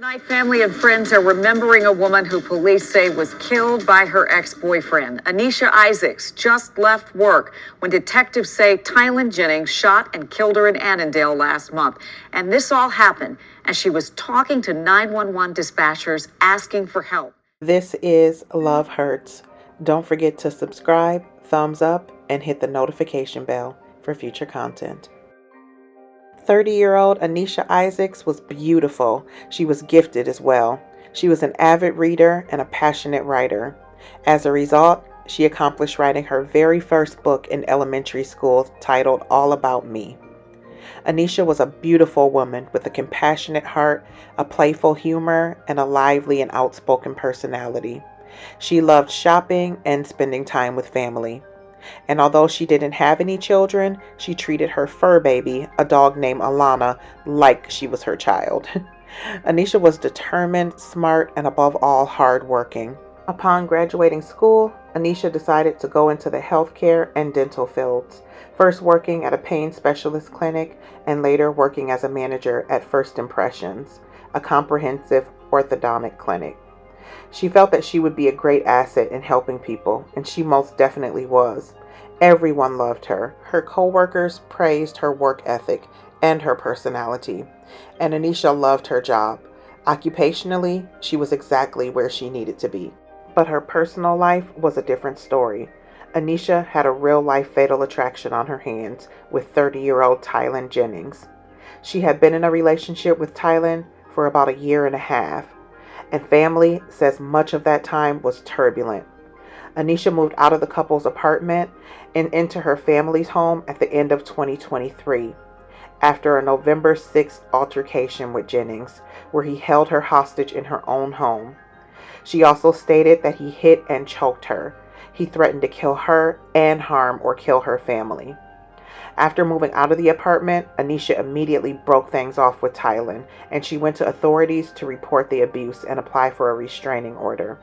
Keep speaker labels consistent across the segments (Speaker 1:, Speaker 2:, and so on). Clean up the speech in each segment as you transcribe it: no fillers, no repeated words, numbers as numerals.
Speaker 1: Tonight, family and friends are remembering a woman who police say was killed by her ex-boyfriend. Anesha Isaacs just left work when detectives say Tylen Jennings shot and killed her in Annandale last month. And this all happened as she was talking to 911 dispatchers asking for help.
Speaker 2: This is Love Hurts. Don't forget to subscribe, thumbs up, and hit the notification bell for future content. 30-year-old Anisha Isaacs was beautiful. She was gifted as well. She was an avid reader and a passionate writer. As a result, she accomplished writing her very first book in elementary school titled All About Me. Anisha was a beautiful woman with a compassionate heart, a playful humor, and a lively and outspoken personality. She loved shopping and spending time with family. And although she didn't have any children, she treated her fur baby, a dog named Alana, like she was her child. Anisha was determined, smart, and above all, hardworking. Upon graduating school, Anisha decided to go into the healthcare and dental fields, first working at a pain specialist clinic and later working as a manager at First Impressions, a comprehensive orthodontic clinic. She felt that she would be a great asset in helping people, and she most definitely was. Everyone loved her. Her co-workers praised her work ethic and her personality, and Anisha loved her job. Occupationally, she was exactly where she needed to be. But her personal life was a different story. Anisha had a real-life fatal attraction on her hands with 30-year-old Tylen Jennings. She had been in a relationship with Tylen for about a year and a half, and family says much of that time was turbulent. Anisha moved out of the couple's apartment and into her family's home at the end of 2023 after a November 6th altercation with Jennings, where he held her hostage in her own home. She also stated that he hit and choked her. He threatened to kill her and harm or kill her family. After moving out of the apartment, Anisha immediately broke things off with Tylen, and she went to authorities to report the abuse and apply for a restraining order.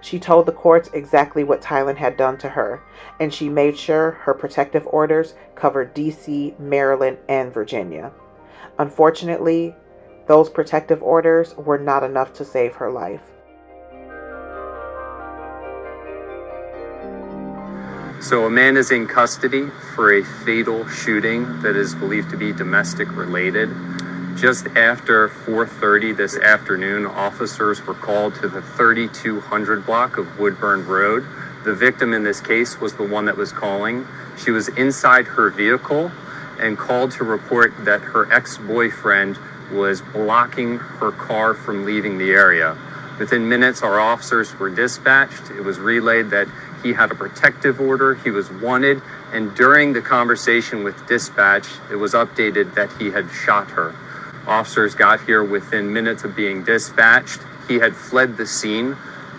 Speaker 2: She told the courts exactly what Tylen had done to her, and she made sure her protective orders covered D.C., Maryland, and Virginia. Unfortunately, those protective orders were not enough to save her life.
Speaker 3: So a man is in custody for a fatal shooting that is believed to be domestic related. Just after 4:30 this afternoon, officers were called to the 3200 block of Woodburn Road. The victim in this case was the one that was calling. She was inside her vehicle and called to report that her ex-boyfriend was blocking her car from leaving the area. Within minutes, our officers were dispatched. It was relayed that he had a protective order, he was wanted, and during the conversation with dispatch, it was updated that he had shot her. Officers got here within minutes of being dispatched. He had fled the scene.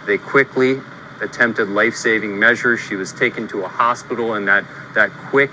Speaker 3: They quickly attempted life-saving measures. She was taken to a hospital, and that quick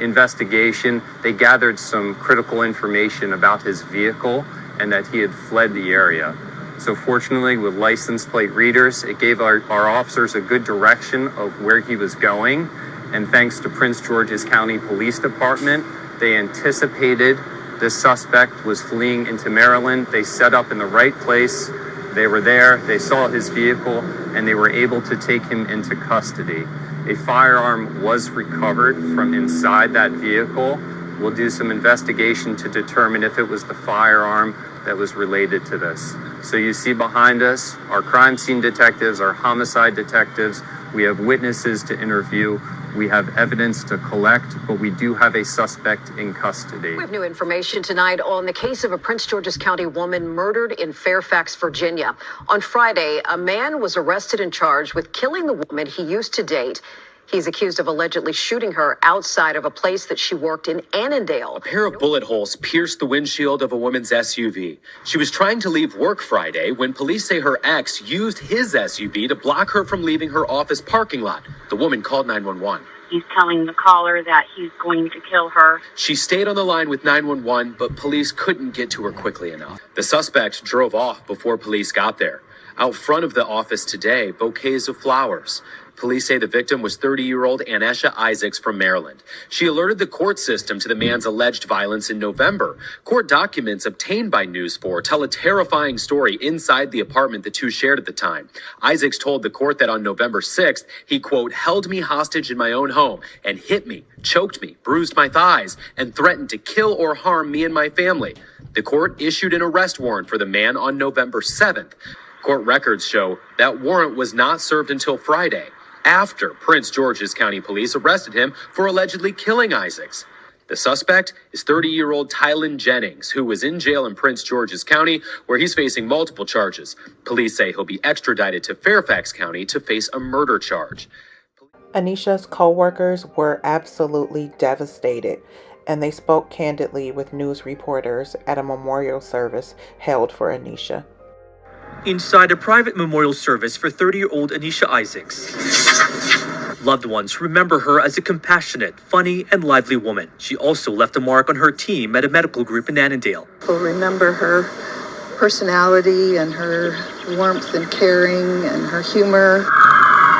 Speaker 3: investigation, they gathered some critical information about his vehicle and that he had fled the area. So fortunately, with license plate readers, it gave our officers a good direction of where he was going. And thanks to Prince George's County Police Department, they anticipated the suspect was fleeing into Maryland. They set up in the right place. They were there, they saw his vehicle, and they were able to take him into custody. A firearm was recovered from inside that vehicle. We'll do some investigation to determine if it was the firearm that was related to this. So you see behind us, our crime scene detectives, our homicide detectives, we have witnesses to interview, we have evidence to collect, but we do have a suspect in custody.
Speaker 4: We have new information tonight on the case of a Prince George's County woman murdered in Fairfax, Virginia. On Friday, a man was arrested and charged with killing the woman he used to date. He's accused of allegedly shooting her outside of a place that she worked in Annandale.
Speaker 5: A pair of bullet holes pierced the windshield of a woman's SUV. She was trying to leave work Friday when police say her ex used his SUV to block her from leaving her office parking lot. The woman called 911.
Speaker 6: He's telling the caller that he's going to kill her.
Speaker 5: She stayed on the line with 911, but police couldn't get to her quickly enough. The suspect drove off before police got there. Out front of the office today, bouquets of flowers. Police say the victim was 30-year-old Anesha Isaacs from Maryland. She alerted the court system to the man's alleged violence in November. Court documents obtained by News 4 tell a terrifying story inside the apartment the two shared at the time. Isaacs told the court that on November 6th, he, quote, held me hostage in my own home and hit me, choked me, bruised my thighs, and threatened to kill or harm me and my family. The court issued an arrest warrant for the man on November 7th. Court records show that warrant was not served until Friday, after Prince George's County Police arrested him for allegedly killing Isaacs. The suspect is 30-year-old Tylen Jennings, who was in jail in Prince George's County, where he's facing multiple charges. Police say he'll be extradited to Fairfax County to face a murder charge.
Speaker 2: Anisha's co-workers were absolutely devastated, and they spoke candidly with news reporters at a memorial service held for Anisha.
Speaker 7: Inside a private memorial service for 30-year-old Anisha Isaacs. Loved ones remember her as a compassionate, funny, and lively woman. She also left a mark on her team at a medical group in Annandale.
Speaker 8: People remember her personality and her warmth and caring and her humor.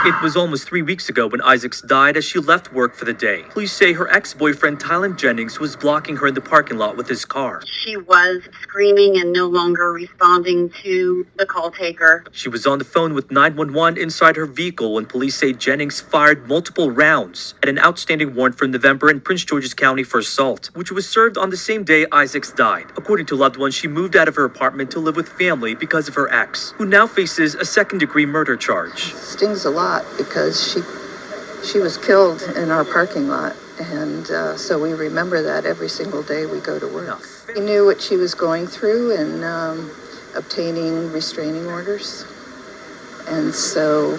Speaker 7: It was almost 3 weeks ago when Isaacs died as she left work for the day. Police say her ex-boyfriend Tylen Jennings was blocking her in the parking lot with his car.
Speaker 6: She was screaming and no longer responding to the call taker.
Speaker 7: She was on the phone with 911 inside her vehicle when police say Jennings fired multiple rounds at an outstanding warrant for November in Prince George's County for assault, which was served on the same day Isaacs died. According to loved ones, she moved out of her apartment to live with family because of her ex, who now faces a second-degree murder charge.
Speaker 8: Stings a lot because she was killed in our parking lot, and so we remember that every single day we go to work. We knew what she was going through in obtaining restraining orders, and so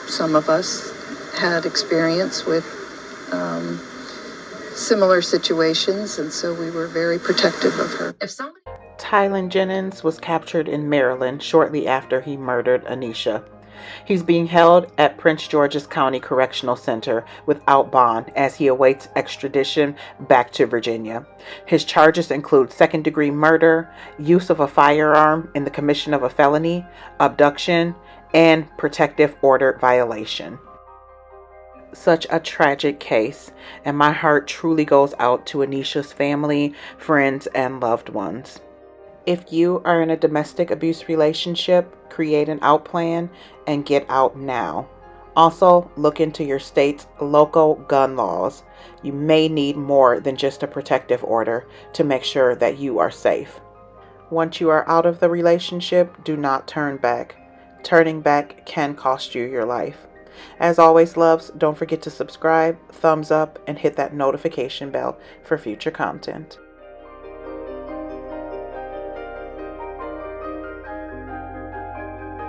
Speaker 8: some of us had experience with similar situations, and so we were very protective of her.
Speaker 2: Tylen Jennings was captured in Maryland shortly after he murdered Anisha. He's being held at Prince George's County Correctional Center without bond as he awaits extradition back to Virginia. His charges include second-degree murder, use of a firearm in the commission of a felony, abduction, and protective order violation. Such a tragic case, and my heart truly goes out to Anisha's family, friends, and loved ones. If you are in a domestic abuse relationship, create an out plan and get out now. Also, look into your state's local gun laws. You may need more than just a protective order to make sure that you are safe. Once you are out of the relationship, do not turn back. Turning back can cost you your life. As always, loves, don't forget to subscribe, thumbs up, and hit that notification bell for future content.